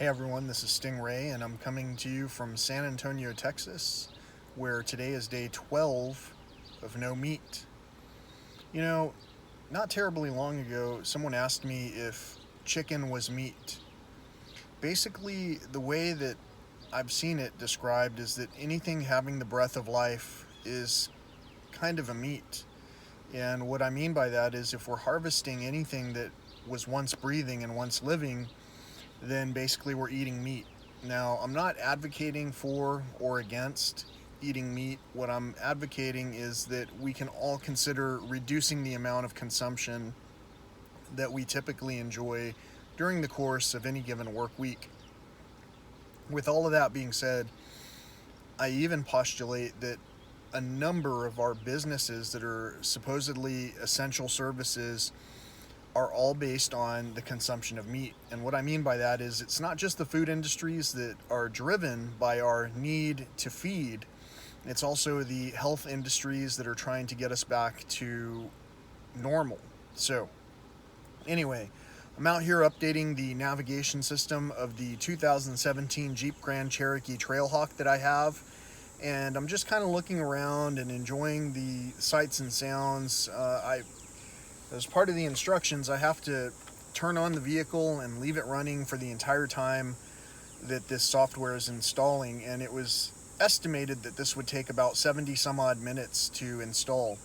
Hey everyone, this is Stingray, and I'm coming to you from San Antonio, Texas, where today is day 12 of no meat. You know, not terribly long ago, someone asked me if chicken was meat. Basically, the way that I've seen it described is that anything having the breath of life is kind of a meat. And what I mean by that is if we're harvesting anything that was once breathing and once living, then basically we're eating meat. Now, I'm not advocating for or against eating meat. What I'm advocating is that we can all consider reducing the amount of consumption that we typically enjoy during the course of any given work week. With all of that being said, I even postulate that a number of our businesses that are supposedly essential services are all based on the consumption of meat. And what I mean by that is it's not just the food industries that are driven by our need to feed, it's also the health industries that are trying to get us back to normal. So, anyway, I'm out here updating the navigation system of the 2017 Jeep Grand Cherokee Trailhawk that I have. And I'm just kind of looking around and enjoying the sights and sounds. As part of the instructions, I have to turn on the vehicle and leave it running for the entire time that this software is installing, and it was estimated that this would take about 70 some odd minutes to install.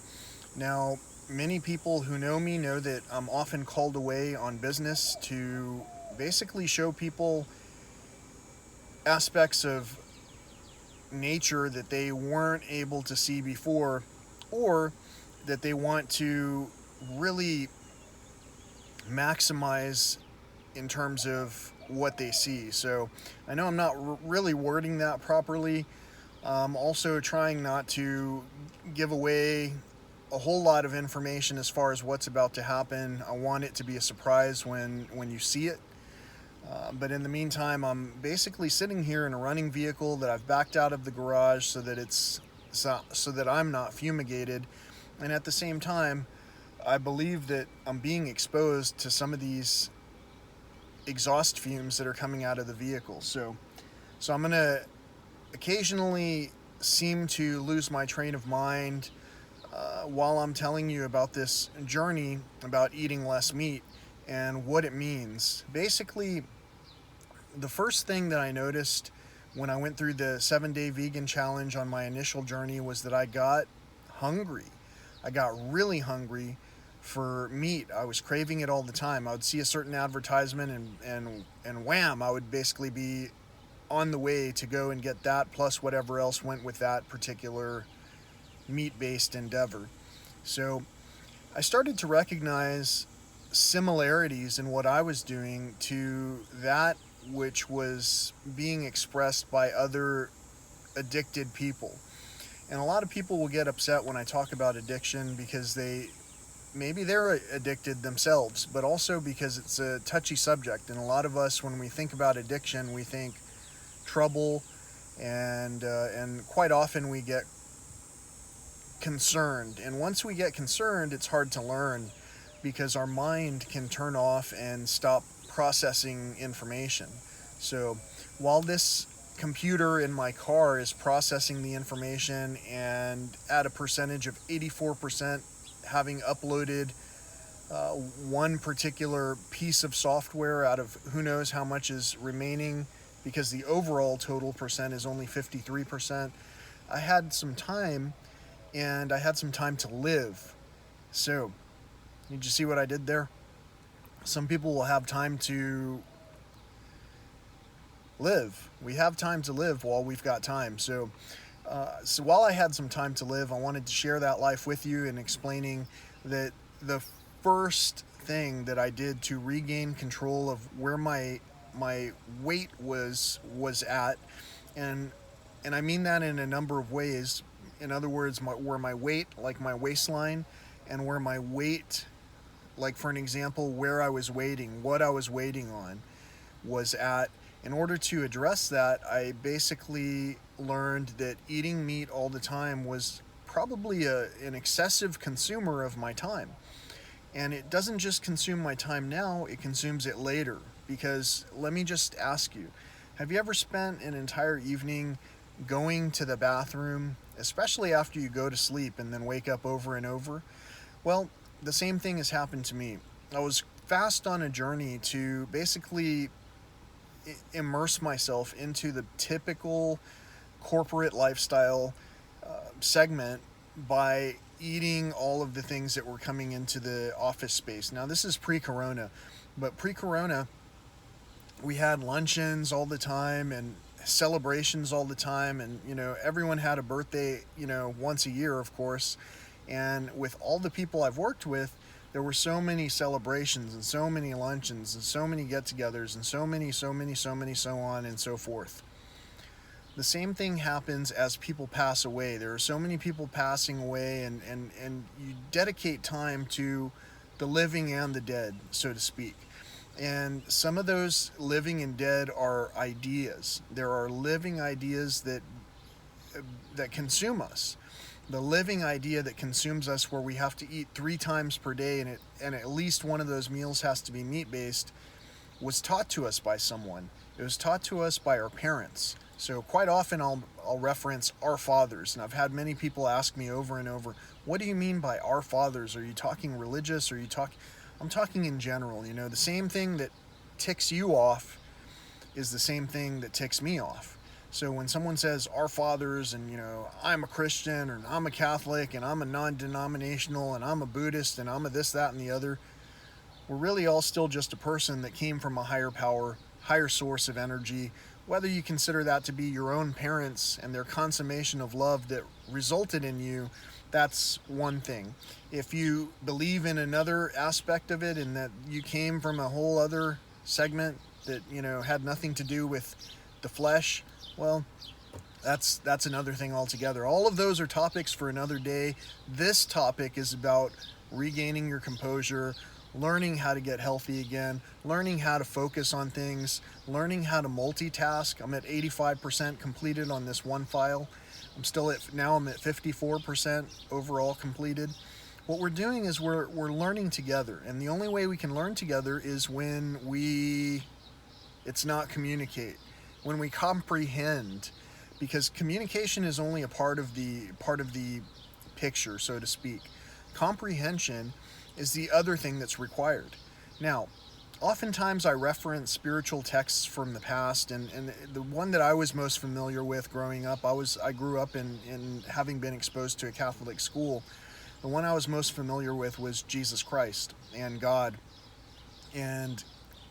Now, many people who know me know that I'm often called away on business to basically show people aspects of nature that they weren't able to see before, or that they want to really maximize in terms of what they see. So I know I'm not really wording that properly. Also trying not to give away a whole lot of information as far as what's about to happen. I want it to be a surprise when you see it. But in the meantime, I'm basically sitting here in a running vehicle that I've backed out of the garage so that I'm not fumigated, and at the same time, I believe that I'm being exposed to some of these exhaust fumes that are coming out of the vehicle. So I'm gonna occasionally seem to lose my train of mind while I'm telling you about this journey about eating less meat and what it means. Basically, the first thing that I noticed when I went through the 7-day vegan challenge on my initial journey was that I got hungry. I got really hungry for meat. I was craving it all the time. I would see a certain advertisement and wham, I would basically be on the way to go and get that plus whatever else went with that particular meat-based endeavor. So I started to recognize similarities in what I was doing to that which was being expressed by other addicted people. And a lot of people will get upset when I talk about addiction because maybe they're addicted themselves, but also because it's a touchy subject. And a lot of us, when we think about addiction, we think trouble, and quite often we get concerned. And once we get concerned, it's hard to learn because our mind can turn off and stop processing information. So while this computer in my car is processing the information and at a percentage of 84% having uploaded one particular piece of software out of who knows how much is remaining, because the overall total percent is only 53%. I had some time, and I had some time to live. So, did you see what I did there? Some people will have time to live. We have time to live while we've got time. So while I had some time to live, I wanted to share that life with you and explaining that the first thing that I did to regain control of where my weight was at, and I mean that in a number of ways. In other words, where my weight, like my waistline, and where my weight, like for an example, where I was waiting, what I was waiting on, was at. In order to address that, I basically learned that eating meat all the time was probably an excessive consumer of my time. And it doesn't just consume my time now, it consumes it later. because let me just ask you, have you ever spent an entire evening going to the bathroom, especially after you go to sleep and then wake up over and over? Well, the same thing has happened to me. I was fast on a journey to basically immerse myself into the typical corporate lifestyle segment by eating all of the things that were coming into the office space. Now, this is pre corona, but pre corona, we had luncheons all the time and celebrations all the time. And, everyone had a birthday, once a year, of course. And with all the people I've worked with, there were so many celebrations and so many luncheons and so many get togethers and so on and so forth. The same thing happens as people pass away. There are so many people passing away, and you dedicate time to the living and the dead, so to speak. And some of those living and dead are ideas. There are living ideas that consume us. The living idea that consumes us, where we have to eat 3 times per day, and at least one of those meals has to be meat-based, was taught to us by someone. It was taught to us by our parents. So quite often I'll reference our fathers, and I've had many people ask me over and over, what do you mean by our fathers? Are you talking religious? I'm talking in general. The same thing that ticks you off is the same thing that ticks me off. So when someone says our fathers, and I'm a Christian, or I'm a Catholic, and I'm a non-denominational, and I'm a Buddhist, and I'm a this, that, and the other, we're really all still just a person that came from a higher power, higher source of energy. Whether you consider that to be your own parents and their consummation of love that resulted in you, that's one thing. If you believe in another aspect of it, and that you came from a whole other segment that had nothing to do with the flesh, well, that's another thing altogether. All of those are topics for another day. This topic is about regaining your composure, learning how to get healthy again, learning how to focus on things, learning how to multitask. I'm at 85% completed on this one file. I'm at 54% overall completed. What we're doing is we're learning together, and the only way we can learn together is when it's not communicate, when we comprehend, because communication is only a part of the picture, so to speak. Comprehension is the other thing that's required. Now, oftentimes I reference spiritual texts from the past, and the one that I was most familiar with growing up, I grew up in having been exposed to a Catholic school. The one I was most familiar with was Jesus Christ and God, and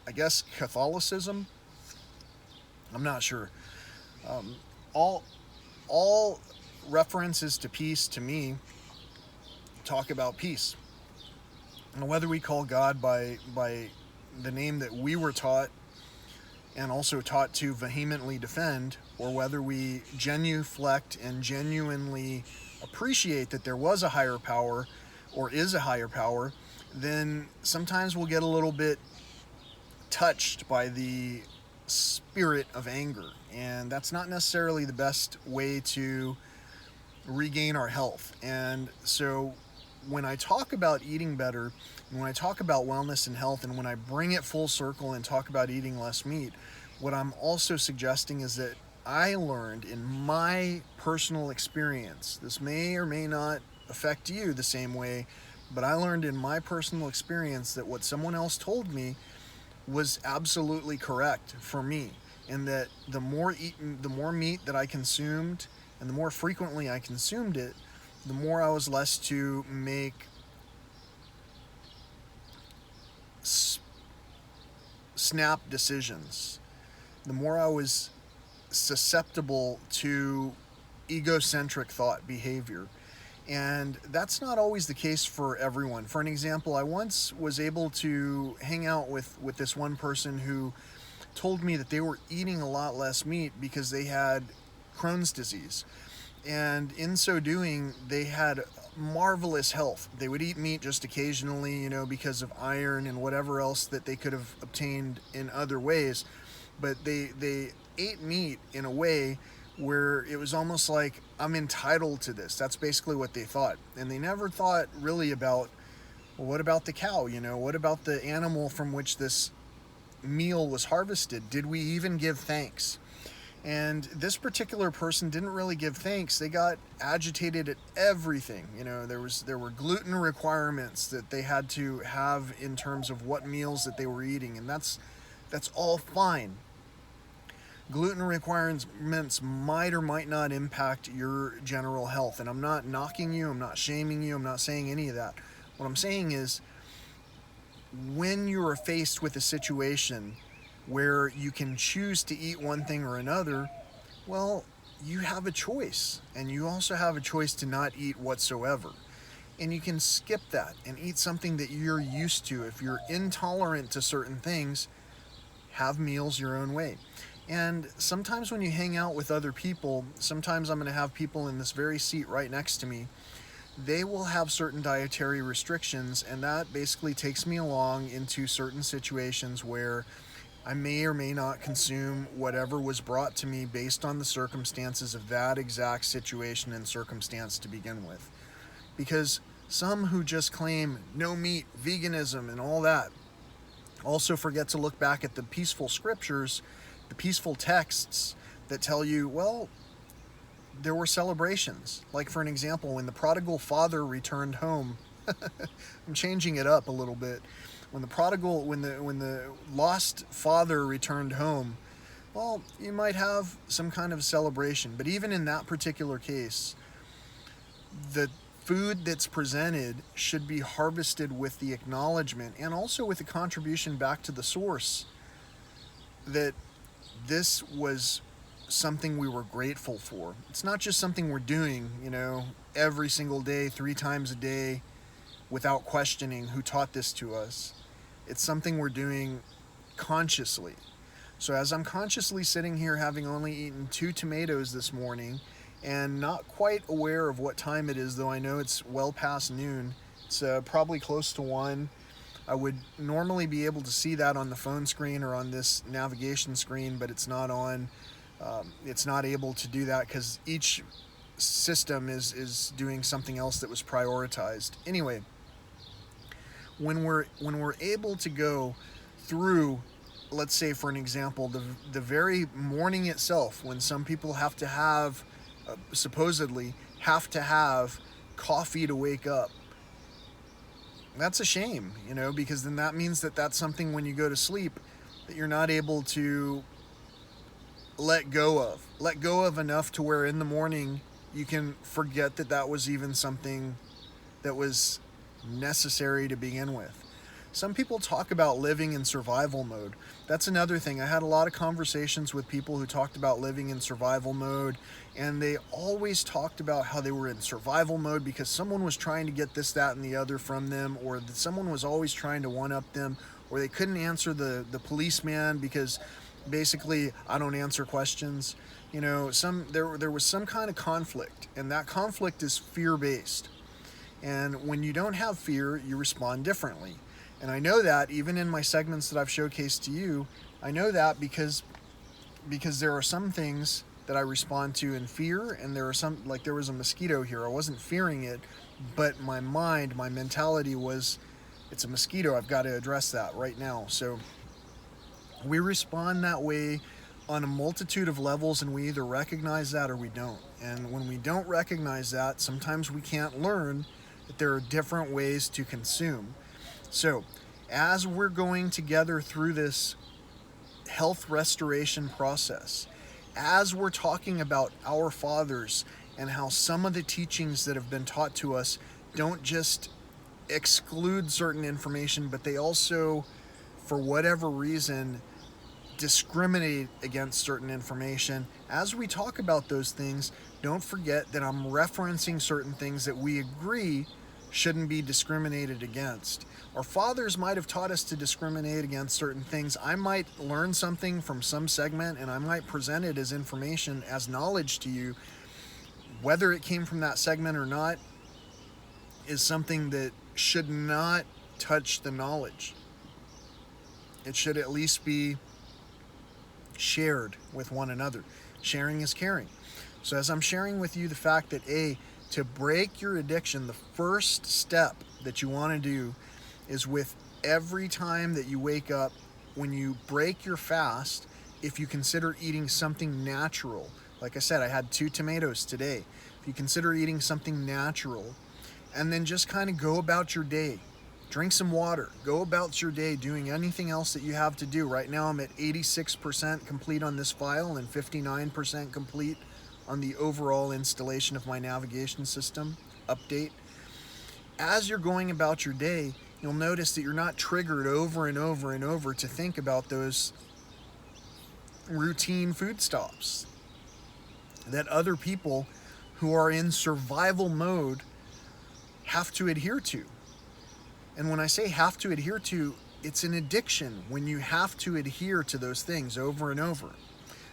I guess Catholicism. I'm not sure. All references to peace, to me, talk about peace. And whether we call God by the name that we were taught and also taught to vehemently defend, or whether we genuflect and genuinely appreciate that there was a higher power or is a higher power, then sometimes we'll get a little bit touched by the spirit of anger. And that's not necessarily the best way to regain our health. And so when I talk about eating better, and when I talk about wellness and health, and when I bring it full circle and talk about eating less meat, what I'm also suggesting is that I learned in my personal experience, this may or may not affect you the same way, but I learned in my personal experience that what someone else told me was absolutely correct for me, and that the more meat that I consumed, and the more frequently I consumed it, the more I was less to make snap decisions, the more I was susceptible to egocentric thought behavior. And that's not always the case for everyone. For an example, I once was able to hang out with this one person who told me that they were eating a lot less meat because they had Crohn's disease. And in so doing, they had marvelous health. They would eat meat just occasionally, because of iron and whatever else that they could have obtained in other ways. But they ate meat in a way where it was almost like, I'm entitled to this. That's basically what they thought. And they never thought really about, well, what about the cow? What about the animal from which this meal was harvested, did we even give thanks? And this particular person didn't really give thanks. They got agitated at everything. There were gluten requirements that they had to have in terms of what meals that they were eating, and that's all fine. Gluten requirements might or might not impact your general health, and I'm not knocking you, I'm not shaming you, I'm not saying any of that. What I'm saying is, when you are faced with a situation where you can choose to eat one thing or another, well, you have a choice. And you also have a choice to not eat whatsoever. And you can skip that and eat something that you're used to. If you're intolerant to certain things, have meals your own way. And sometimes when you hang out with other people, sometimes I'm going to have people in this very seat right next to me, they will have certain dietary restrictions, and that basically takes me along into certain situations where I may or may not consume whatever was brought to me based on the circumstances of that exact situation and circumstance to begin with. Because some who just claim no meat, veganism, and all that also forget to look back at the peaceful scriptures, the peaceful texts that tell you, well, there were celebrations. Like, for an example, when the prodigal father returned home, I'm changing it up a little bit. When the lost father returned home, well, you might have some kind of celebration. But even in that particular case, the food that's presented should be harvested with the acknowledgement and also with the contribution back to the source that this was something we were grateful for. It's not just something we're doing, every single day, 3 times a day, without questioning who taught this to us. It's something we're doing consciously. So as I'm consciously sitting here having only eaten 2 tomatoes this morning and not quite aware of what time it is, though I know it's well past noon, it's probably close to 1. I would normally be able to see that on the phone screen or on this navigation screen, but it's not on. It's not able to do that because each system is doing something else that was prioritized. Anyway, when we're able to go through, let's say for an example, the very morning itself, when some people have to have supposedly have to have coffee to wake up, that's a shame, because then that means that that's something when you go to sleep that you're not able to let go of enough to where in the morning you can forget that was even something that was necessary to begin with. Some people talk about living in survival mode. That's another thing. I had a lot of conversations with people who talked about living in survival mode, and they always talked about how they were in survival mode because someone was trying to get this, that, and the other from them, or that someone was always trying to one-up them, or they couldn't answer the policeman because basically I don't answer questions. There was some kind of conflict, and that conflict is fear-based. And when you don't have fear, you respond differently. And I know that even in my segments that I've showcased to you, I know that because there are some things that I respond to in fear, and there are some, like there was a mosquito here. I wasn't fearing it, but my mentality was, it's a mosquito, I've got to address that right now. So we respond that way on a multitude of levels, and we either recognize that or we don't. And when we don't recognize that, sometimes we can't learn that there are different ways to consume. So as we're going together through this health restoration process, as we're talking about our fathers and how some of the teachings that have been taught to us don't just exclude certain information, but they also, for whatever reason, discriminate against certain information. As we talk about those things, don't forget that I'm referencing certain things that we agree shouldn't be discriminated against. Our fathers might have taught us to discriminate against certain things. I might learn something from some segment and I might present it as information, as knowledge to you. Whether it came from that segment or not is something that should not touch the knowledge. It should at least be shared with one another. Sharing is caring. So as I'm sharing with you the fact that to break your addiction, the first step that you want to do is with every time that you wake up, when you break your fast, if you consider eating something natural, like I said, I had 2 tomatoes today. If you consider eating something natural, and then just kind of go about your day, drink some water, go about your day doing anything else that you have to do. Right now I'm at 86% complete on this file and 59% complete on the overall installation of my navigation system update. As you're going about your day, you'll notice that you're not triggered over and over and over to think about those routine food stops that other people who are in survival mode have to adhere to. And when I say have to adhere to, it's an addiction when you have to adhere to those things over and over.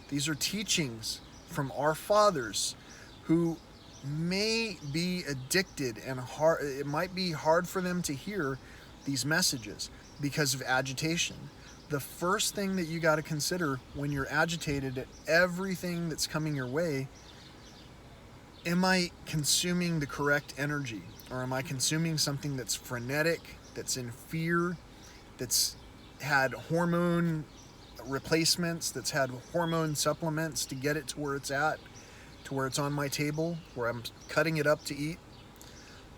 These are teachings from our fathers who may be addicted, and it might be hard for them to hear these messages because of agitation. The first thing that you got to consider when you're agitated at everything that's coming your way, am I consuming the correct energy? Or am I consuming something that's frenetic, that's in fear, that's had hormone replacements, that's had hormone supplements to get it to where it's at, to where it's on my table, where I'm cutting it up to eat?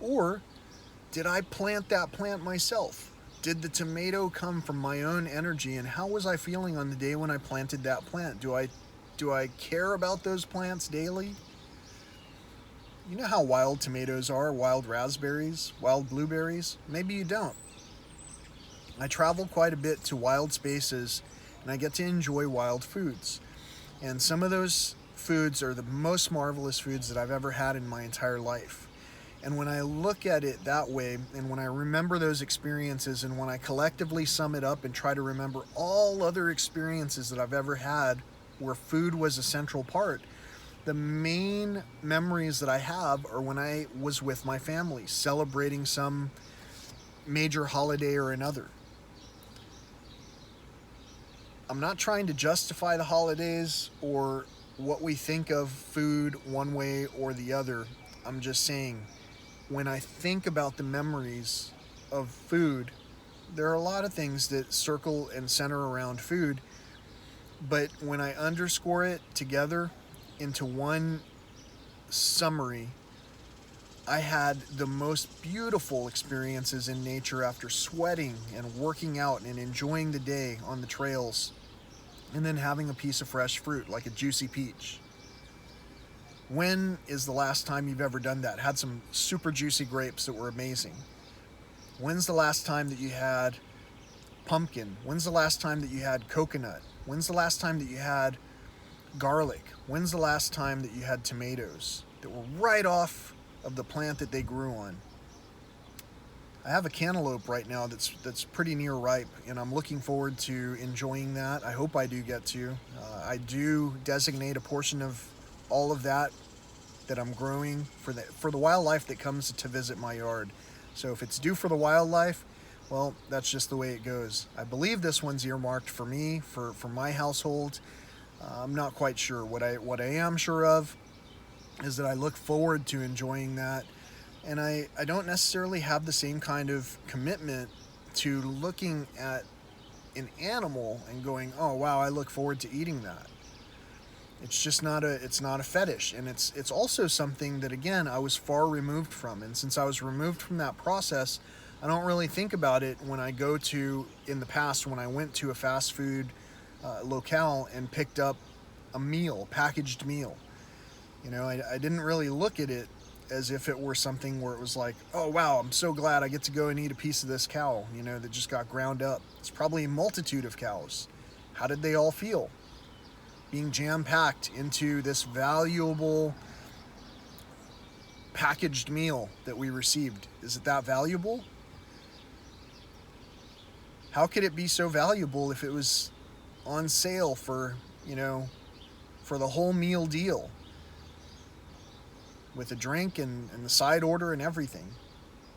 Or did I plant that plant myself? Did the tomato come from my own energy? And how was I feeling on the day when I planted that plant? Do I care about those plants daily? You know how wild tomatoes are, wild raspberries, wild blueberries? Maybe you don't. I travel quite a bit to wild spaces, and I get to enjoy wild foods. And some of those foods are the most marvelous foods that I've ever had in my entire life. And when I look at it that way, and when I remember those experiences, and when I collectively sum it up and try to remember all other experiences that I've ever had where food was a central part, the main memories that I have are when I was with my family, celebrating some major holiday or another. I'm not trying to justify the holidays or what we think of food one way or the other. I'm just saying, when I think about the memories of food, there are a lot of things that circle and center around food, but when I underscore it together into one summary, I had the most beautiful experiences in nature after sweating and working out and enjoying the day on the trails, and then having a piece of fresh fruit like a juicy peach. When is the last time you've ever done that? Had some super juicy grapes that were amazing. When's the last time that you had pumpkin? When's the last time that you had coconut? When's the last time that you had garlic? When's the last time that you had tomatoes that were right off of the plant that they grew on? I have a cantaloupe right now that's pretty near ripe, and I'm looking forward to enjoying that. I hope I do get to. I do designate a portion of all of that I'm growing for the wildlife that comes to visit my yard. So if it's due for the wildlife, well, that's just the way it goes. I believe this one's earmarked for me, for my household. I'm not quite sure. What I am sure of is that I look forward to enjoying that. And I don't necessarily have the same kind of commitment to looking at an animal and going, oh wow, I look forward to eating that. It's just not a fetish. And it's also something that, again, I was far removed from. And since I was removed from that process, I don't really think about it when I go to, in the past, when I went to a fast food locale and picked up a meal, packaged meal. You know, I didn't really look at it as if it were something where it was like, oh wow, I'm so glad I get to go and eat a piece of this cow, you know, that just got ground up. It's probably a multitude of cows. How did they all feel? Being jam-packed into this valuable packaged meal that we received. Is it that valuable? How could it be so valuable if it was on sale for, you know, for the whole meal deal, with a drink and the side order and everything,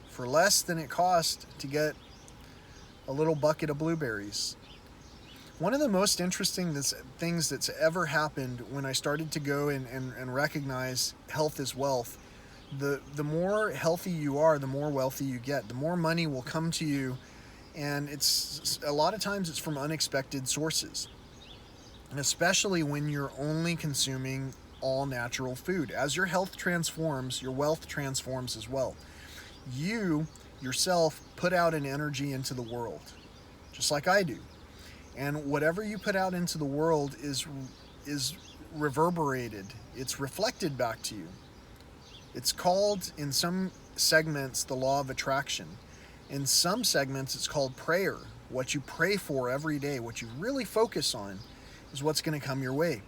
for less than it cost to get a little bucket of blueberries? One of the most interesting things that's ever happened when I started to go and recognize health is wealth, the more healthy you are, the more wealthy you get. The more money will come to you And it's a lot of times it's from unexpected sources, and especially when you're only consuming all natural food. As your health transforms, your wealth transforms as well. You yourself put out an energy into the world, just like I do. And whatever you put out into the world is reverberated. It's reflected back to you. It's called, in some segments, the law of attraction. In some segments, it's called prayer. What you pray for every day, what you really focus on, is what's going to come your way.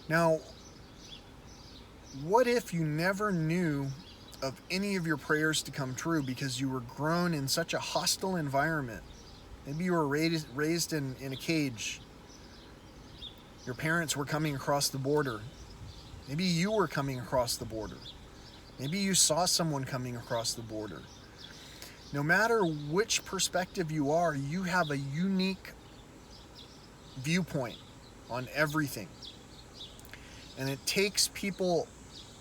Now, what if you never knew of any of your prayers to come true because you were grown in such a hostile environment? Maybe you were raised in a cage. Your parents were coming across the border. Maybe you were coming across the border. Maybe you saw someone coming across the border. No matter which perspective you are, you have a unique viewpoint on everything. And it takes people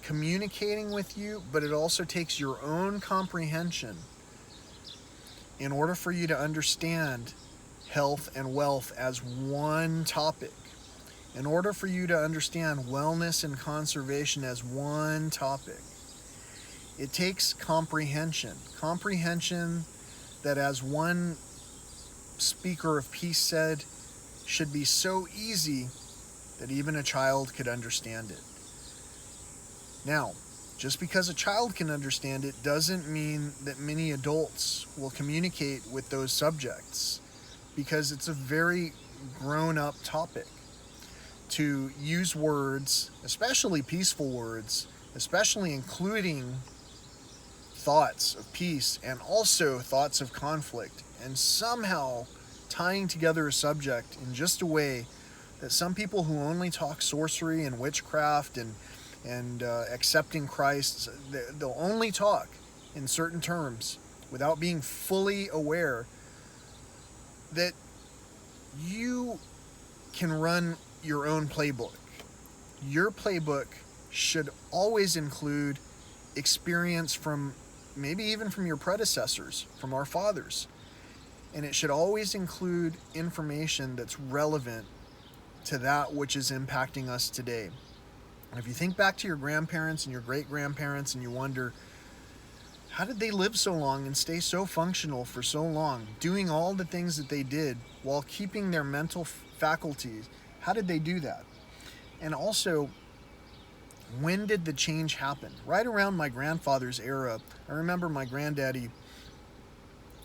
communicating with you, but it also takes your own comprehension in order for you to understand health and wealth as one topic. In order for you to understand wellness and conservation as one topic, it takes comprehension. Comprehension that, as one speaker of peace said, should be so easy that even a child could understand it. Now, just because a child can understand it doesn't mean that many adults will communicate with those subjects, because it's a very grown-up topic. To use words, especially peaceful words, especially including thoughts of peace and also thoughts of conflict, and somehow tying together a subject in just a way that some people who only talk sorcery and witchcraft and accepting Christ, they'll only talk in certain terms without being fully aware that you can run your own playbook. Your playbook should always include experience from maybe even from your predecessors, from our fathers. And it should always include information that's relevant to that which is impacting us today. And if you think back to your grandparents and your great-grandparents and you wonder, how did they live so long and stay so functional for so long, doing all the things that they did while keeping their mental faculties? How did they do that? And also, when did the change happen? Right around my grandfather's era, I remember my granddaddy,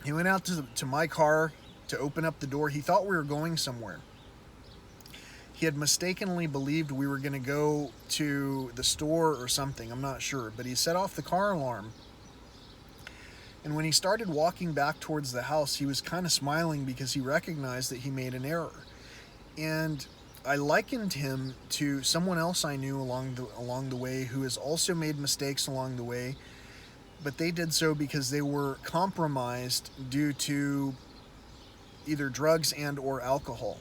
he went out to my car to open up the door. He thought we were going somewhere. He had mistakenly believed we were going to go to the store or something, I'm not sure, but he set off the car alarm. And when he started walking back towards the house, he was kind of smiling because he recognized that he made an error. And I likened him to someone else I knew along the way who has also made mistakes along the way, but they did so because they were compromised due to either drugs and or alcohol.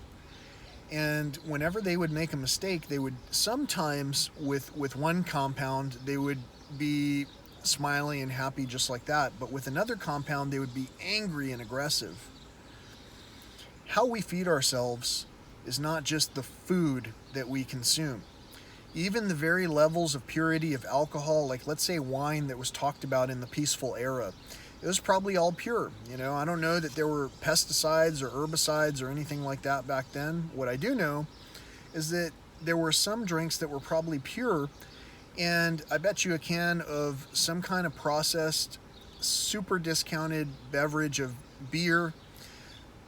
And whenever they would make a mistake, they would sometimes, with one compound, they would be smiling and happy just like that, but with another compound, they would be angry and aggressive. How we feed ourselves is not just the food that we consume. Even the very levels of purity of alcohol, like let's say wine that was talked about in the peaceful era, it was probably all pure. I don't know that there were pesticides or herbicides or anything like that back then. What I do know is that there were some drinks that were probably pure, and I bet you a can of some kind of processed, super discounted beverage of beer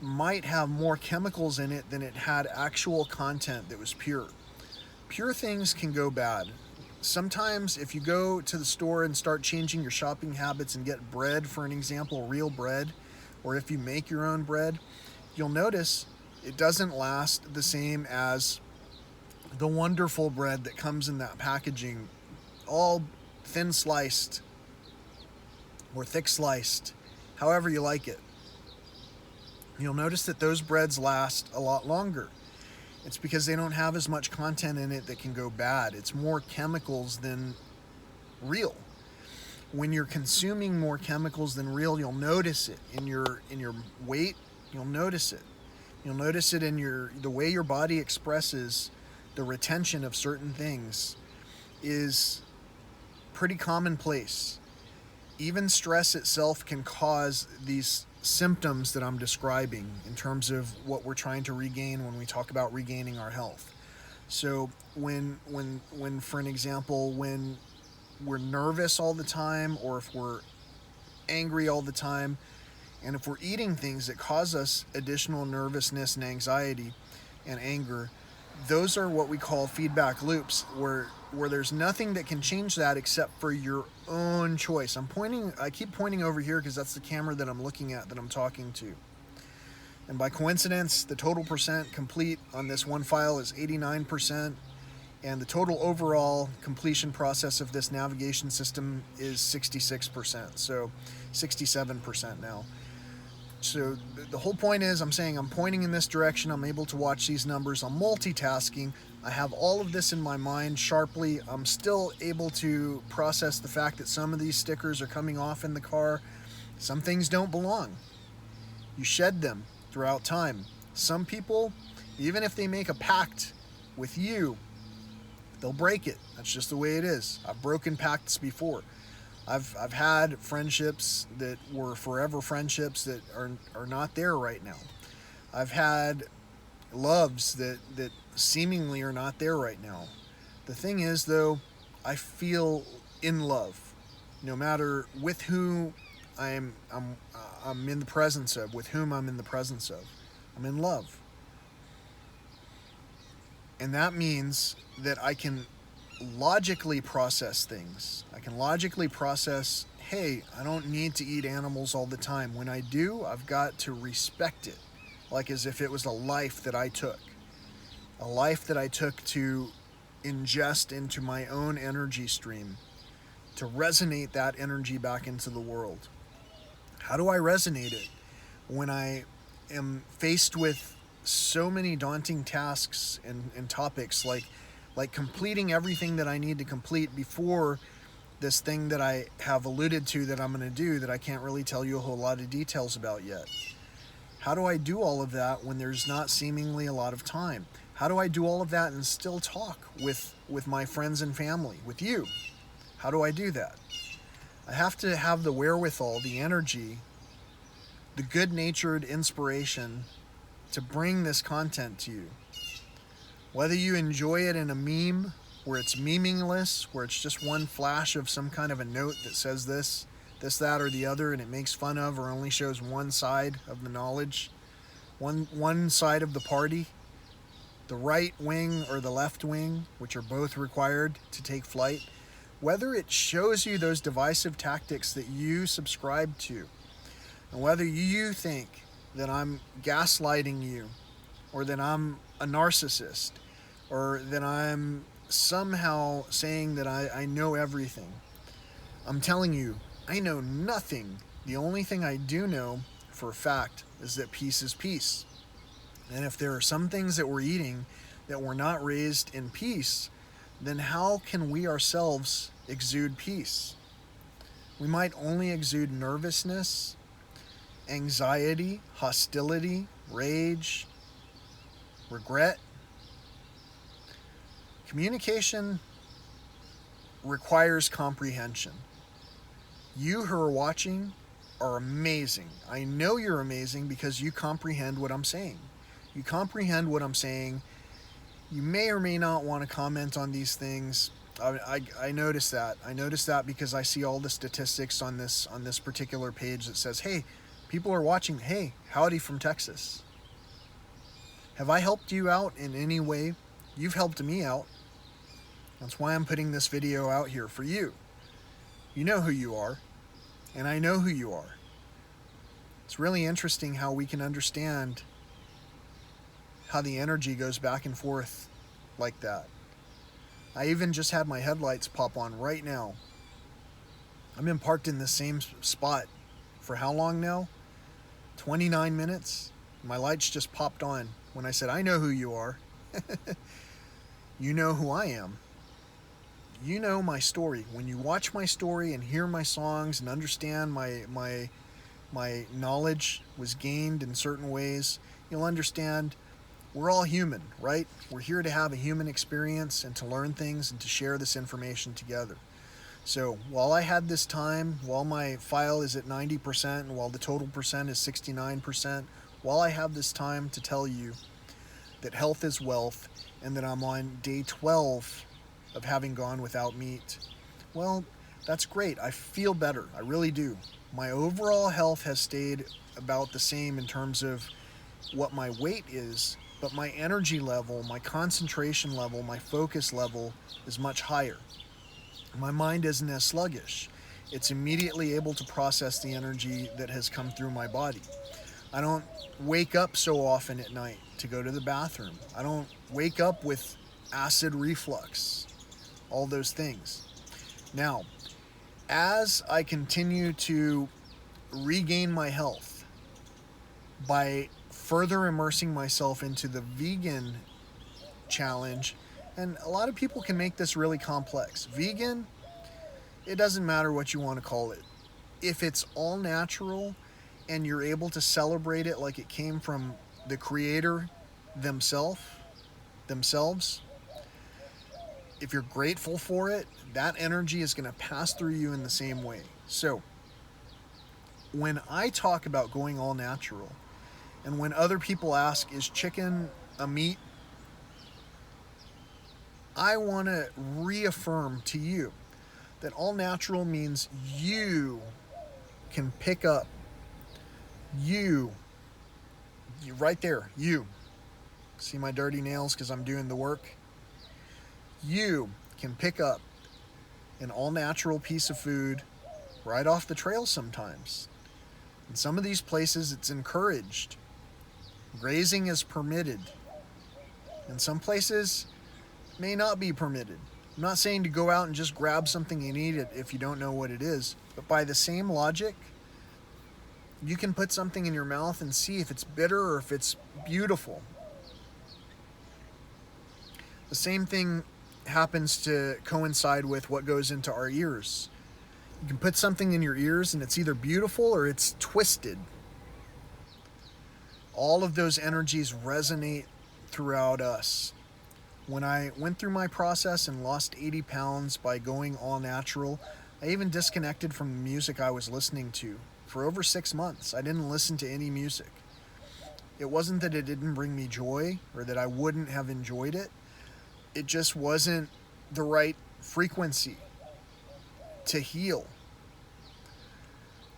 might have more chemicals in it than it had actual content that was pure. Pure things can go bad. Sometimes if you go to the store and start changing your shopping habits and get bread, for an example, real bread, or if you make your own bread, you'll notice it doesn't last the same as the wonderful bread that comes in that packaging, all thin sliced or thick sliced, however you like it. You'll notice that those breads last a lot longer. It's because they don't have as much content in it that can go bad. It's more chemicals than real. When you're consuming more chemicals than real, you'll notice it in your weight. You'll notice it. You'll notice it in the way your body expresses the retention of certain things is pretty commonplace. Even stress itself can cause these symptoms that I'm describing in terms of what we're trying to regain when we talk about regaining our health. So when for an example, when we're nervous all the time, or if we're angry all the time, and if we're eating things that cause us additional nervousness and anxiety and anger, those are what we call feedback loops, where there's nothing that can change that except for your own choice. I keep pointing over here because that's the camera that I'm looking at, that I'm talking to. And by coincidence, the total percent complete on this one file is 89%, and the total overall completion process of this navigation system is 66%, so 67% now. So the whole point is, I'm saying I'm pointing in this direction. I'm able to watch these numbers. I'm multitasking. I have all of this in my mind sharply. I'm still able to process the fact that some of these stickers are coming off in the car. Some things don't belong. You shed them throughout time. Some people, even if they make a pact with you, they'll break it. That's just the way it is. I've broken pacts before. I've had friendships that were forever friendships that are not there right now. I've had loves that seemingly are not there right now. The thing is, though, I feel in love, no matter with who I'm in the presence of, with whom I'm in the presence of. I'm in love. And that means that I can logically process things. I can logically process, hey, I don't need to eat animals all the time. When I do, I've got to respect it, like as if it was a life that I took. A life that I took to ingest into my own energy stream, to resonate that energy back into the world. How do I resonate it? When I am faced with so many daunting tasks and topics, like completing everything that I need to complete before this thing that I have alluded to that I'm going to do, that I can't really tell you a whole lot of details about yet. How do I do all of that when there's not seemingly a lot of time? How do I do all of that and still talk with my friends and family, with you? How do I do that? I have to have the wherewithal, the energy, the good-natured inspiration to bring this content to you. Whether you enjoy it in a meme, where it's meaningless, where it's just one flash of some kind of a note that says this, that, or the other, and it makes fun of or only shows one side of the knowledge, one side of the party, the right wing or the left wing, which are both required to take flight, whether it shows you those divisive tactics that you subscribe to, and whether you think that I'm gaslighting you, or that I'm a narcissist, or that I'm somehow saying that I know everything. I'm telling you, I know nothing. The only thing I do know for a fact is that peace is peace. And if there are some things that we're eating that were not raised in peace, then how can we ourselves exude peace? We might only exude nervousness, anxiety, hostility, rage, regret. Communication requires comprehension. You who are watching are amazing. I know you're amazing because you comprehend what I'm saying. You comprehend what I'm saying. You may or may not want to comment on these things. I notice that. I notice that because I see all the statistics on this particular page that says, hey, people are watching. Hey, howdy from Texas. Have I helped you out in any way? You've helped me out. That's why I'm putting this video out here for you. You know who you are, and I know who you are. It's really interesting how we can understand how the energy goes back and forth like that. I even just had my headlights pop on right now. I've been parked in the same spot for how long now? 29 minutes? My lights just popped on when I said, I know who you are. You know who I am. you know my story. When you watch my story and hear my songs and understand my knowledge was gained in certain ways, you'll understand we're all human, right? We're here to have a human experience and to learn things and to share this information together. So while I had this time, while my file is at 90% and while the total percent is 69%, while I have this time to tell you that health is wealth and that I'm on day 12 of having gone without meat, well, that's great. I feel better. I really do. My overall health has stayed about the same in terms of what my weight is, but my energy level, my concentration level, my focus level is much higher. My mind isn't as sluggish. It's immediately able to process the energy that has come through my body. I don't wake up so often at night to go to the bathroom. I don't wake up with acid reflux, all those things. Now, as I continue to regain my health by further immersing myself into the vegan challenge, and a lot of people can make this really complex. Vegan, it doesn't matter what you want to call it. If it's all natural and you're able to celebrate it like it came from the creator themselves, if you're grateful for it, that energy is going to pass through you in the same way. So, when I talk about going all natural, and when other people ask, is chicken a meat? I want to reaffirm to you that all natural means you can pick up, you right there, you. See my dirty nails because I'm doing the work? You can pick up an all natural piece of food right off the trail sometimes. In some of these places, it's encouraged. Grazing is permitted. In some places, may not be permitted. I'm not saying to go out and just grab something and eat it if you don't know what it is, but by the same logic, you can put something in your mouth and see if it's bitter or if it's beautiful. The same thing happens to coincide with what goes into our ears. You can put something in your ears and it's either beautiful or it's twisted. All of those energies resonate throughout us. When I went through my process and lost 80 pounds by going all natural, I even disconnected from the music I was listening to. For over 6 months, I didn't listen to any music. It wasn't that it didn't bring me joy or that I wouldn't have enjoyed it. It just wasn't the right frequency to heal.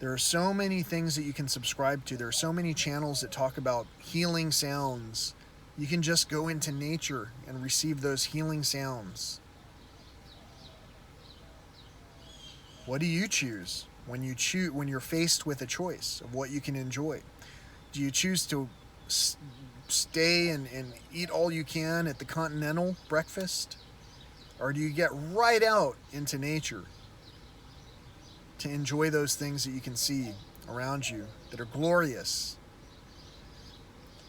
There are so many things that you can subscribe to. There are so many channels that talk about healing sounds. You can just go into nature and receive those healing sounds. What do you choose when you're faced with a choice of what you can enjoy? Do you choose to stay and eat all you can at the continental breakfast? Or do you get right out into nature to enjoy those things that you can see around you that are glorious?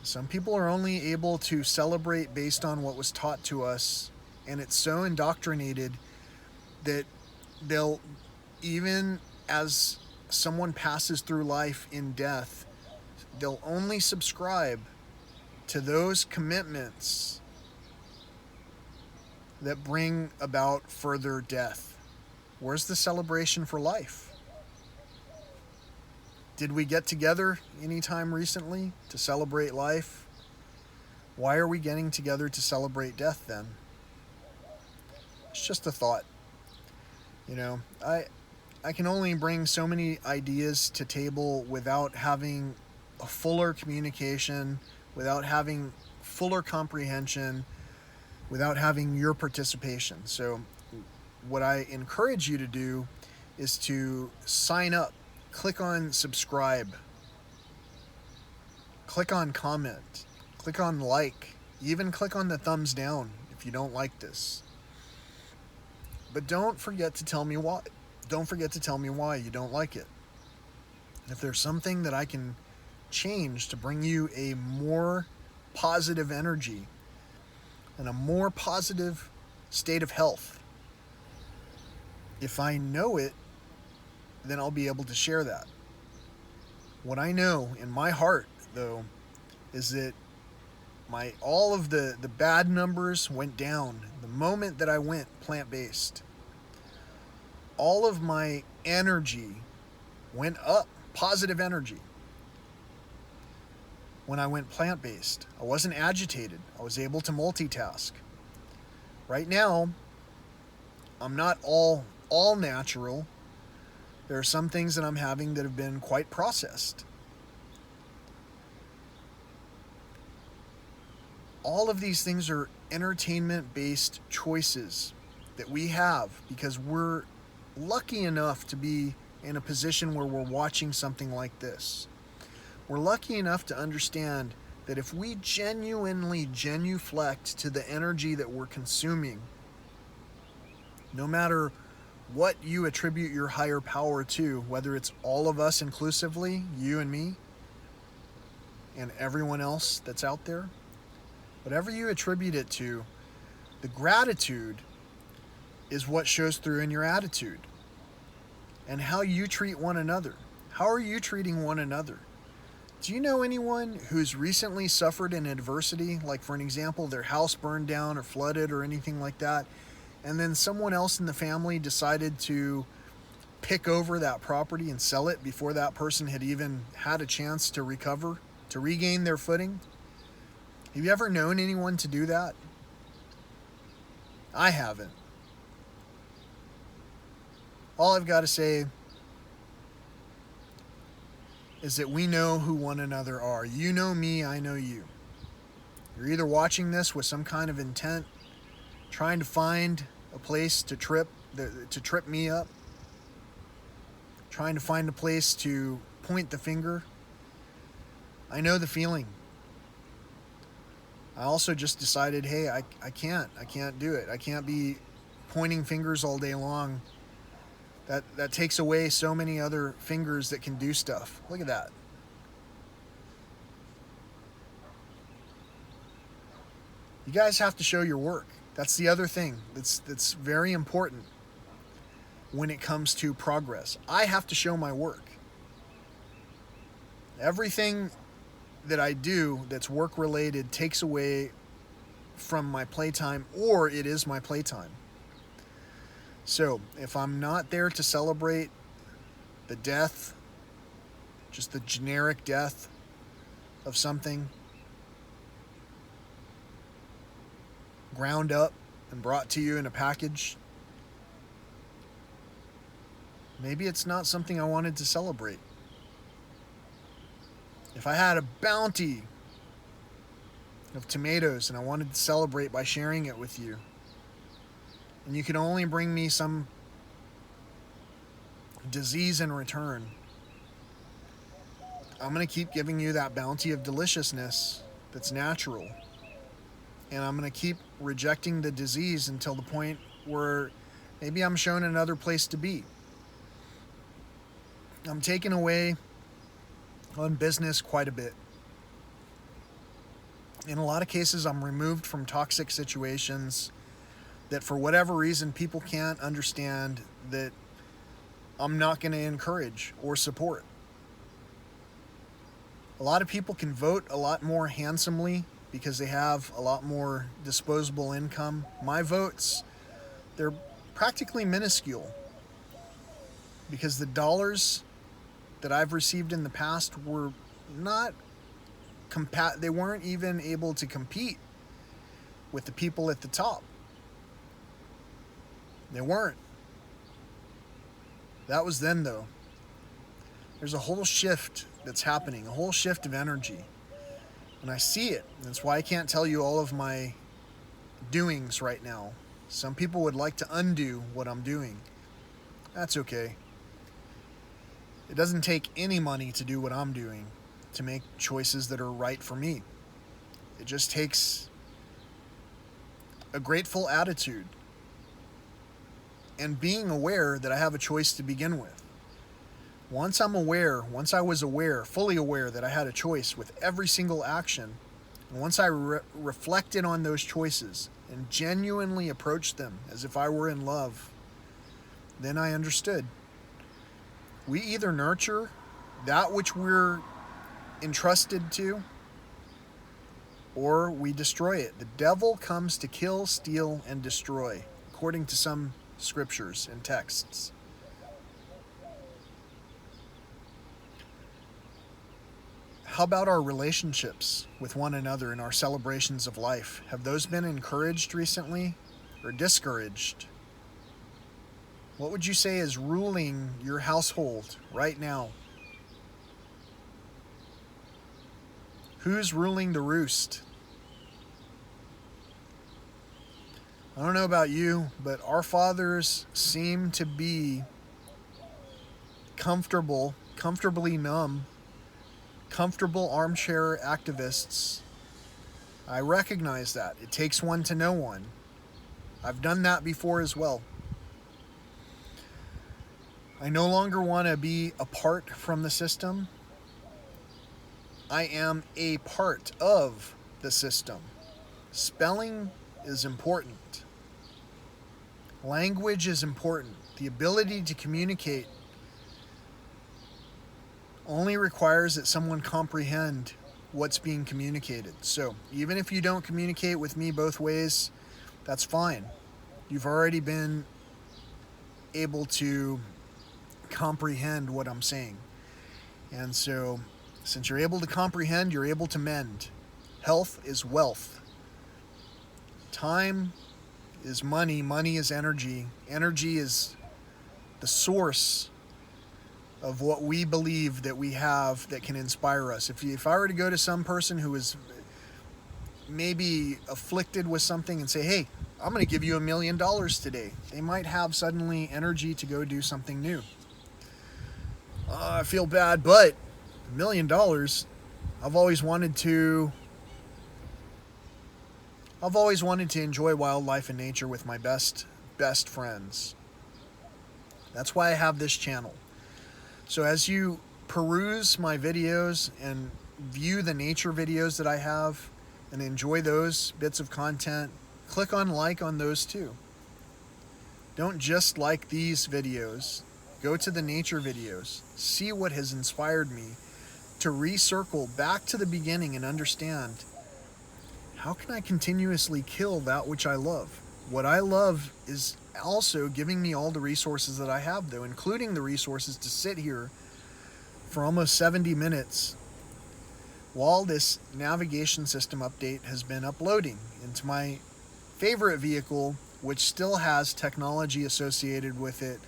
Some people are only able to celebrate based on what was taught to us, and it's so indoctrinated that they'll, even as someone passes through life in death, they'll only subscribe to those commitments that bring about further death. Where's the celebration for life? Did we get together anytime recently to celebrate life? Why are we getting together to celebrate death then? It's just a thought. I can only bring so many ideas to table without having a fuller communication, without having fuller comprehension, without having your participation. So what I encourage you to do is to sign up. Click on subscribe. Click on comment. Click on like. Even click on the thumbs down if you don't like this. But don't forget to tell me why. Don't forget to tell me why you don't like it. If there's something that I can change to bring you a more positive energy and a more positive state of health, If I know it, then I'll be able to share that. What I know in my heart, though, is that all of the bad numbers went down the moment that I went plant-based. All of my energy went up, positive energy, when I went plant-based. I wasn't agitated. I was able to multitask. Right now, I'm not all natural. There are some things that I'm having that have been quite processed. All of these things are entertainment-based choices that we have because we're lucky enough to be in a position where we're watching something like this. We're lucky enough to understand that if we genuinely genuflect to the energy that we're consuming, no matter what you attribute your higher power to, whether it's all of us inclusively, you and me, and everyone else that's out there, whatever you attribute it to, the gratitude is what shows through in your attitude and how you treat one another. How are you treating one another? Do you know anyone who's recently suffered an adversity, like for an example, their house burned down or flooded or anything like that, and then someone else in the family decided to pick over that property and sell it before that person had even had a chance to recover, to regain their footing? Have you ever known anyone to do that? I haven't. All I've got to say is that we know who one another are. You know me, I know you. You're either watching this with some kind of intent, trying to find a place to trip me up, trying to find a place to point the finger. I know the feeling. I also just decided, hey, I can't do it. I can't be pointing fingers all day long. That takes away so many other fingers that can do stuff. Look at that. You guys have to show your work. That's the other thing that's very important when it comes to progress. I have to show my work. Everything that I do that's work related takes away from my playtime, or it is my playtime. So if I'm not there to celebrate the death, just the generic death of something, ground up and brought to you in a package, maybe it's not something I wanted to celebrate. If I had a bounty of tomatoes and I wanted to celebrate by sharing it with you, and you could only bring me some disease in return, I'm going to keep giving you that bounty of deliciousness that's natural. And I'm going to keep rejecting the disease until the point where maybe I'm shown another place to be. I'm taken away on business quite a bit. In a lot of cases, I'm removed from toxic situations that for whatever reason people can't understand that I'm not going to encourage or support. A lot of people can vote a lot more handsomely because they have a lot more disposable income. My votes, they're practically minuscule because the dollars that I've received in the past were not they weren't even able to compete with the people at the top. They weren't. That was then, though. There's a whole shift that's happening, a whole shift of energy. And I see it. That's why I can't tell you all of my doings right now. Some people would like to undo what I'm doing. That's okay. It doesn't take any money to do what I'm doing, to make choices that are right for me. It just takes a grateful attitude and being aware that I have a choice to begin with. Once I was aware, fully aware that I had a choice with every single action, and once I reflected on those choices and genuinely approached them as if I were in love, then I understood. We either nurture that which we're entrusted to, or we destroy it. The devil comes to kill, steal, and destroy, according to some scriptures and texts. How about our relationships with one another and our celebrations of life? Have those been encouraged recently or discouraged? What would you say is ruling your household right now? Who's ruling the roost? I don't know about you, but our fathers seem to be comfortably numb, comfortable armchair activists. I recognize that. It takes one to know one. I've done that before as well. I no longer want to be apart from the system. I am a part of the system. Spelling is important. Language is important. The ability to communicate only requires that someone comprehend what's being communicated. So even if you don't communicate with me both ways, that's fine. You've already been able to comprehend what I'm saying. And so since you're able to comprehend, you're able to mend. Health is wealth. Time is money. Money is energy. Energy is the source of what we believe that we have that can inspire us. If I were to go to some person who is maybe afflicted with something and say, hey, I'm going to give you $1 million today, they might have suddenly energy to go do something new. I feel bad, but $1 million, I've always wanted to enjoy wildlife and nature with my best friends. That's why I have this channel. So as you peruse my videos and view the nature videos that I have and enjoy those bits of content, click on like on those too. Don't just like these videos. Go to the nature videos. See what has inspired me to recircle back to the beginning and understand, how can I continuously kill that which I love? What I love is also giving me all the resources that I have, though, including the resources to sit here for almost 70 minutes while this navigation system update has been uploading into my favorite vehicle, which still has technology associated with it,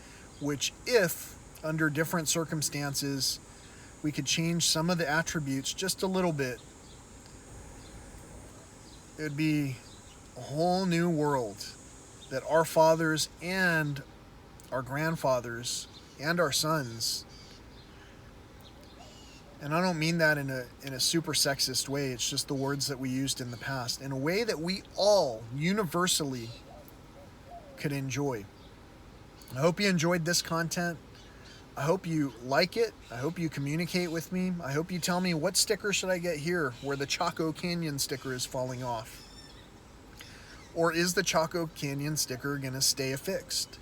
which, if under different circumstances we could change some of the attributes just a little bit, it would be a whole new world that our fathers and our grandfathers and our sons, and I don't mean that in a super sexist way, it's just the words that we used in the past, in a way that we all universally could enjoy. I hope you enjoyed this content. I hope you like it. I hope you communicate with me. I hope you tell me, what sticker should I get here where the Chaco Canyon sticker is falling off? Or is the Chaco Canyon sticker going to stay affixed?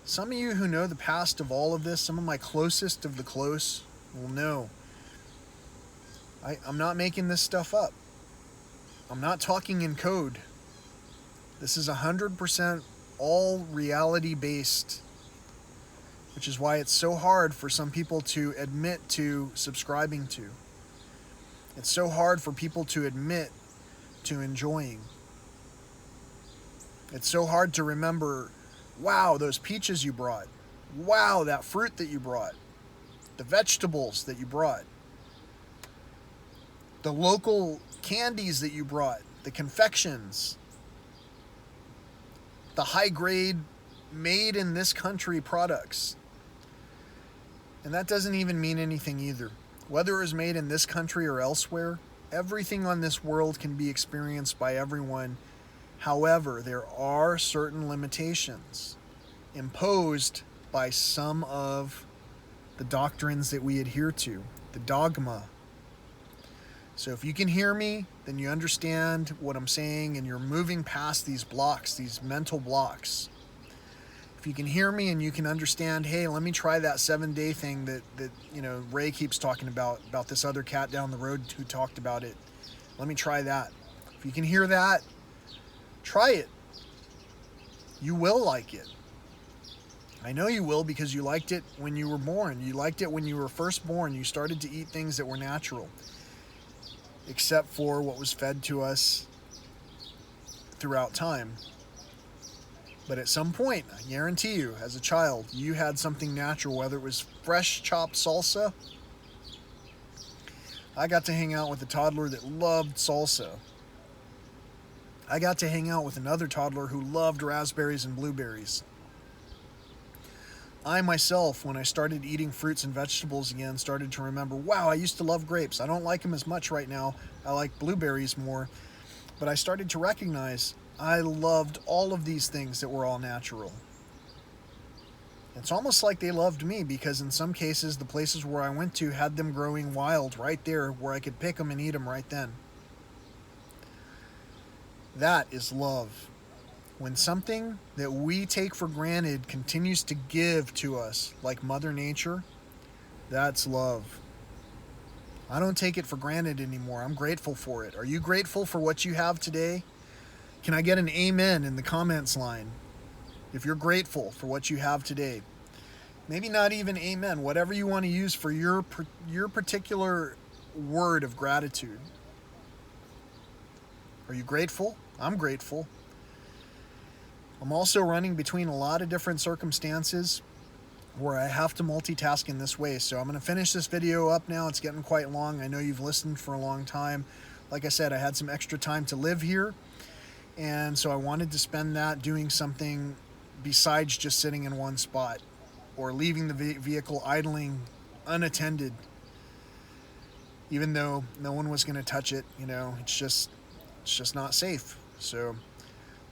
Some of you who know the past of all of this, some of my closest of the close, will know. I'm not making this stuff up. I'm not talking in code. This is 100% all reality based, which is why it's so hard for some people to admit to subscribing to. It's so hard for people to admit to enjoying. It's so hard to remember, wow, those peaches you brought. Wow, that fruit that you brought. The vegetables that you brought. The local candies that you brought. The confections. The high grade made in this country products. And that doesn't even mean anything either. Whether it was made in this country or elsewhere, everything on this world can be experienced by everyone. However, there are certain limitations imposed by some of the doctrines that we adhere to, the dogma. So if you can hear me, then you understand what I'm saying and you're moving past these blocks, these mental blocks. If you can hear me and you can understand, hey, let me try that 7-day thing that Ray keeps talking about this other cat down the road who talked about it. Let me try that. If you can hear that, try it. You will like it. I know you will, because you liked it when you were born. You liked it when you were first born. You started to eat things that were natural, except for what was fed to us throughout time. But at some point, I guarantee you, as a child, you had something natural, whether it was fresh chopped salsa. I got to hang out with a toddler that loved salsa. I got to hang out with another toddler who loved raspberries and blueberries. I myself, when I started eating fruits and vegetables again, started to remember, wow, I used to love grapes. I don't like them as much right now. I like blueberries more. But I started to recognize I loved all of these things that were all natural. It's almost like they loved me, because in some cases, the places where I went to had them growing wild right there where I could pick them and eat them right then. That is love. When something that we take for granted continues to give to us, like Mother Nature, that's love. I don't take it for granted anymore. I'm grateful for it. Are you grateful for what you have today? Can I get an amen in the comments line if you're grateful for what you have today? Maybe not even amen, whatever you want to use for your particular word of gratitude. Are you grateful? I'm grateful. I'm also running between a lot of different circumstances where I have to multitask in this way. So I'm going to finish this video up now. It's getting quite long. I know you've listened for a long time. Like I said, I had some extra time to live here, and so I wanted to spend that doing something besides just sitting in one spot or leaving the vehicle idling unattended, even though no one was going to touch it. It's just not safe. So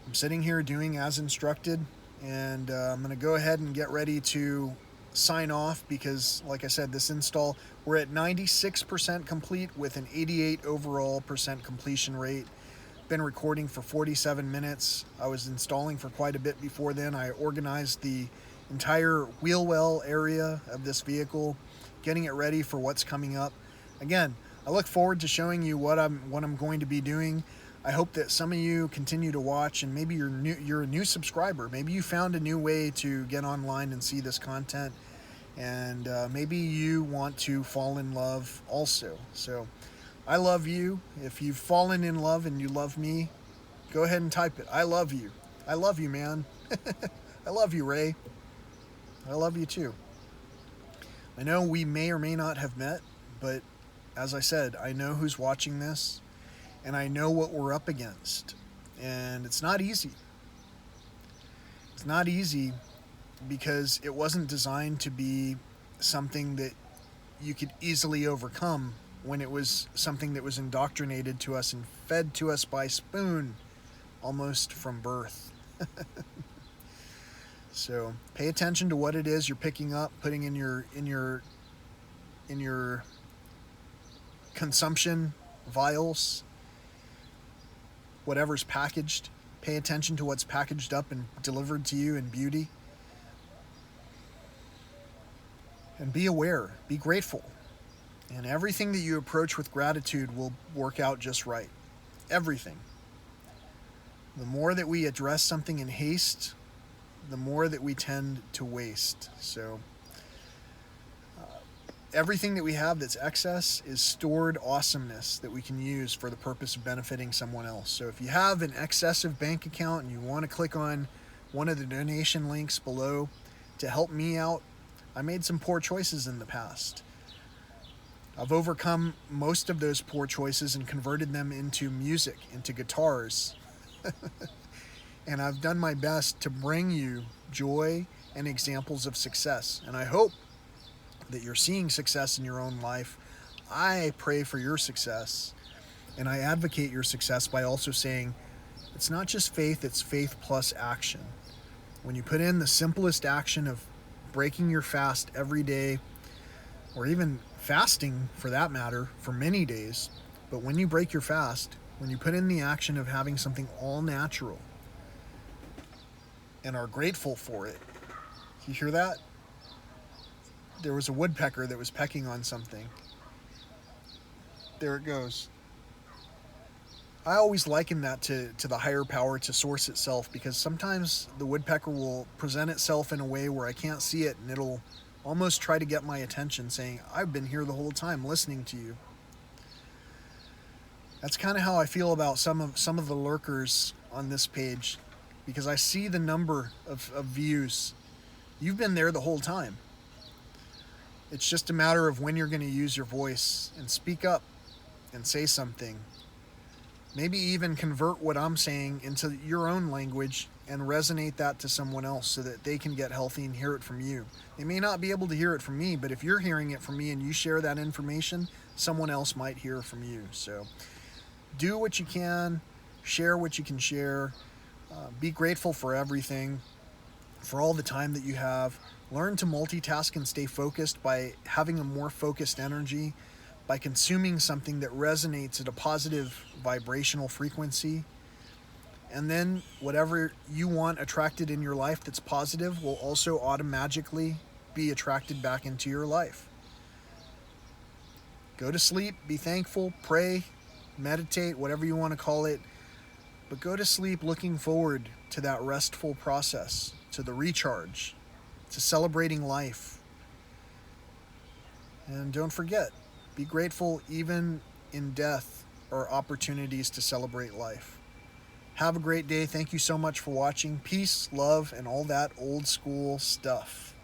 I'm sitting here doing as instructed, and I'm going to go ahead and get ready to sign off, because like I said, this install, we're at 96% complete with an 88 overall percent completion rate. Been recording for 47 minutes. I was installing for quite a bit before then. I organized the entire wheel well area of this vehicle, getting it ready for what's coming up. Again, I look forward to showing you what I'm going to be doing. I hope that some of you continue to watch, and maybe you're a new subscriber. Maybe you found a new way to get online and see this content, and maybe you want to fall in love also. So I love you. If you've fallen in love and you love me, go ahead and type it. I love you. I love you, man. I love you, Ray. I love you too. I know we may or may not have met, but as I said, I know who's watching this, and I know what we're up against. And it's not easy. It's not easy because it wasn't designed to be something that you could easily overcome, when it was something that was indoctrinated to us and fed to us by spoon almost from birth. So pay attention to what it is you're picking up, putting in your consumption vials, whatever's packaged. Pay attention to what's packaged up and delivered to you in beauty. And be aware, be grateful. And everything that you approach with gratitude will work out just right. Everything. The more that we address something in haste, the more that we tend to waste. So everything that we have that's excess is stored awesomeness that we can use for the purpose of benefiting someone else. So if you have an excessive bank account and you want to click on one of the donation links below to help me out, I made some poor choices in the past. I've overcome most of those poor choices and converted them into music, into guitars. And I've done my best to bring you joy and examples of success. And I hope that you're seeing success in your own life. I pray for your success, and I advocate your success by also saying it's not just faith, it's faith plus action. When you put in the simplest action of breaking your fast every day, or even fasting for that matter, for many days, but when you break your fast, when you put in the action of having something all natural and are grateful for it, You hear that? There was a woodpecker that was pecking on something. There it goes. I always liken that to the higher power, to source itself, because sometimes the woodpecker will present itself in a way where I can't see it, and it'll almost try to get my attention, saying, I've been here the whole time listening to you. That's kind of how I feel about some of the lurkers on this page, because I see the number of views. You've been there the whole time. It's just a matter of when you're going to use your voice and speak up and say something. Maybe even convert what I'm saying into your own language and resonate that to someone else so that they can get healthy and hear it from you. They may not be able to hear it from me, but if you're hearing it from me and you share that information, someone else might hear from you. So do what you can, share what you can share, be grateful for everything, for all the time that you have. Learn to multitask and stay focused by having a more focused energy, by consuming something that resonates at a positive vibrational frequency. And then whatever you want attracted in your life that's positive will also automatically be attracted back into your life. Go to sleep, be thankful, pray, meditate, whatever you want to call it. But go to sleep looking forward to that restful process, to the recharge, to celebrating life. And don't forget, be grateful even in death are opportunities to celebrate life. Have a great day. Thank you so much for watching. Peace, love, and all that old school stuff.